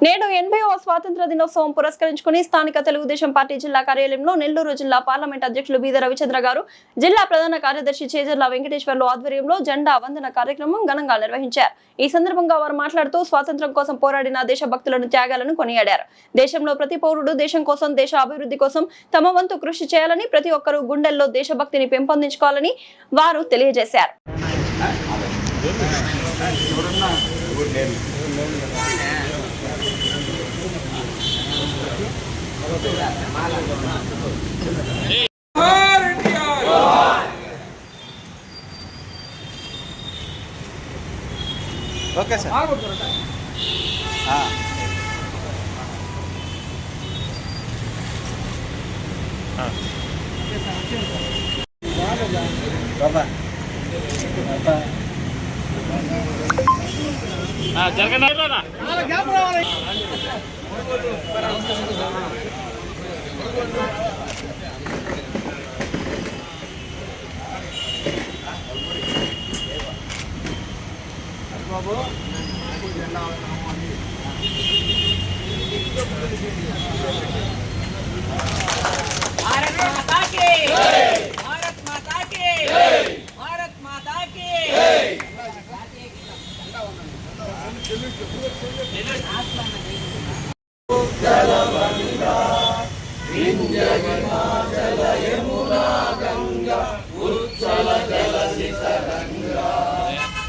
నేడు 80వ స్వాతంత్ర దినోత్సవం పురస్కరించుకుని స్థానిక తెలుగుదేశం పార్టీ జిల్లా కార్యాలయంలో నెల్లూరు జిల్లా పార్లమెంట్ అధ్యక్షులు బీద రవిచంద్ర గారు, జిల్లా ప్రధాన కార్యదర్శి చేజర్ల వెంకటేశ్వర్లు ఆధ్వర్యంలో జెండా వందన కార్యక్రమం ఘనంగా నిర్వహించారు. ఈ సందర్భంగా వారు మాట్లాడుతూ స్వాతంత్ర్యం కోసం పోరాడిన దేశభక్తులను త్యాగాలను కొనియాడారు. దేశంలో ప్రతి పౌరుడు దేశం కోసం, దేశ అభివృద్ధి కోసం తమ వంతు కృషి చేయాలని, ప్రతి ఒక్కరూ గుండెల్లో దేశభక్తిని పెంపొందించుకోవాలని వారు తెలియజేశారు. Okay sir. బాబు भारत माता की जय, भारत माता की जय, भारत माता की जय। जलवंगा विंध्य हिमाचल यमुना गंगा उच्छल जलसितरंगा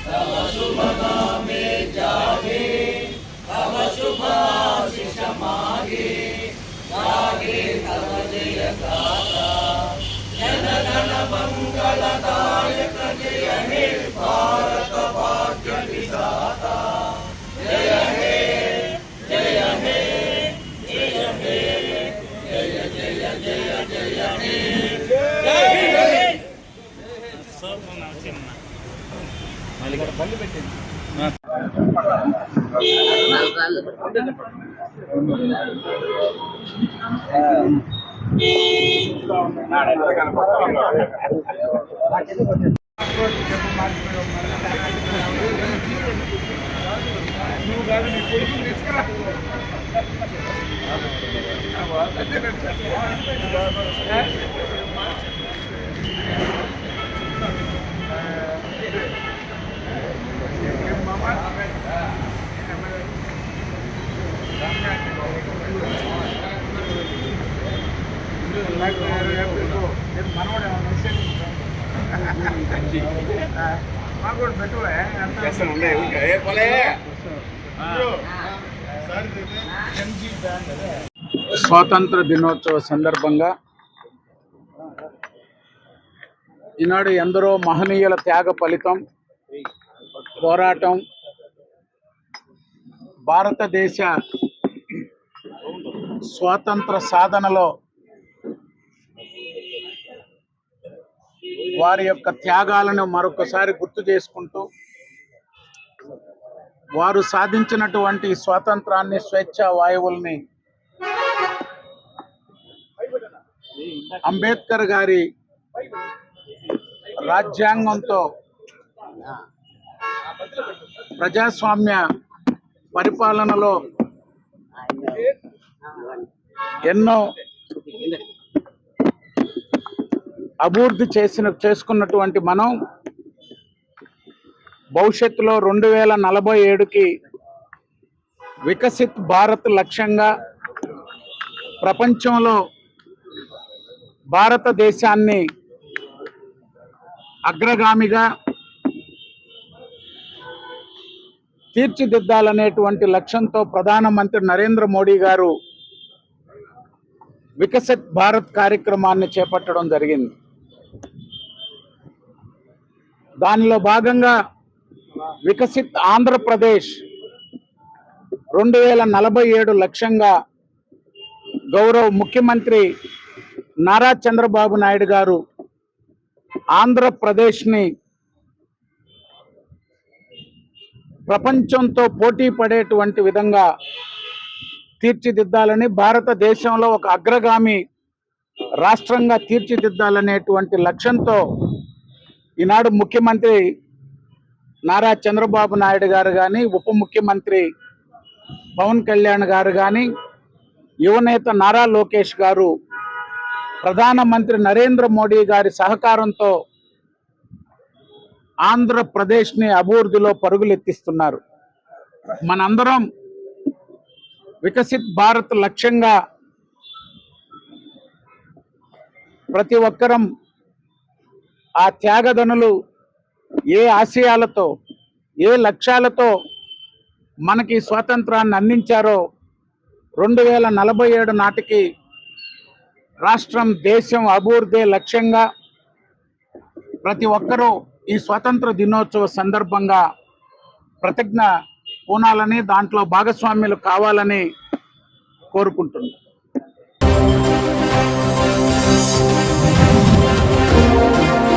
तव शुभ नामे जागे तव शुभ आशीष मागे जागे तव जय गाथा जन गण मंगलदायक जय हे भारत भाग्य विधाता जय हे जय हे जय हे जय जय जय जय हे जय हे ఇక్కడ బండి పెట్టింది. స్వాతంత్ర దినోత్సవ సందర్భంగా ఈనాడు ఎందరో మహనీయుల త్యాగ ఫలితం పోరాటం భారతదేశ స్వాతంత్ర సాధనలో వారి యొక్క త్యాగాలను మరొకసారి గుర్తు చేసుకుంటూ వారు సాధించినటువంటి స్వాతంత్రాన్ని, స్వేచ్ఛ వాయువుల్ని అంబేద్కర్ గారి రాజ్యాంగంతో ప్రజాస్వామ్య పరిపాలనలో ఎన్నో అభివృద్ధి చేసుకున్నటువంటి మనం భవిష్యత్తులో 2047కి వికసిత్ భారత్ లక్ష్యంగా ప్రపంచంలో భారతదేశాన్ని అగ్రగామిగా తీర్చిదిద్దాలనేటువంటి లక్ష్యంతో ప్రధానమంత్రి నరేంద్ర మోడీ గారు వికసిత్ భారత్ కార్యక్రమాన్ని చేపట్టడం జరిగింది. దానిలో భాగంగా వికసిత్ ఆంధ్రప్రదేశ్ 2047 లక్ష్యంగా గౌరవ ముఖ్యమంత్రి నారా చంద్రబాబు నాయుడు గారు ఆంధ్రప్రదేశ్ని ప్రపంచంతో పోటీ పడేటువంటి విధంగా తీర్చిదిద్దాలని, భారతదేశంలో ఒక అగ్రగామి రాష్ట్రంగా తీర్చిదిద్దాలనేటువంటి లక్ష్యంతో ఈనాడు ముఖ్యమంత్రి నారా చంద్రబాబు నాయుడు గారు కానీ, ఉప ముఖ్యమంత్రి పవన్ కళ్యాణ్ గారు కానీ, యువనేత నారా లోకేష్ గారు ప్రధానమంత్రి నరేంద్ర మోడీ గారి సహకారంతో ఆంధ్రప్రదేశ్ని అభివృద్ధిలో పరుగులెత్తిస్తున్నారు. మనందరం వికసిత్ భారత్ లక్ష్యంగా ప్రతి ఒక్కరం ఆ త్యాగదనులు ఏ ఆశయాలతో, ఏ లక్ష్యాలతో మనకి స్వాతంత్రాన్ని అందించారో 2047 నాటికి రాష్ట్రం, దేశం అభివృద్ధి లక్ష్యంగా ప్రతి ఒక్కరూ ఈ స్వాతంత్ర దినోత్సవ సందర్భంగా ప్రతిజ్ఞ పూనాలని, దాంట్లో భాగస్వామ్యులు కావాలని కోరుకుంటున్నాను.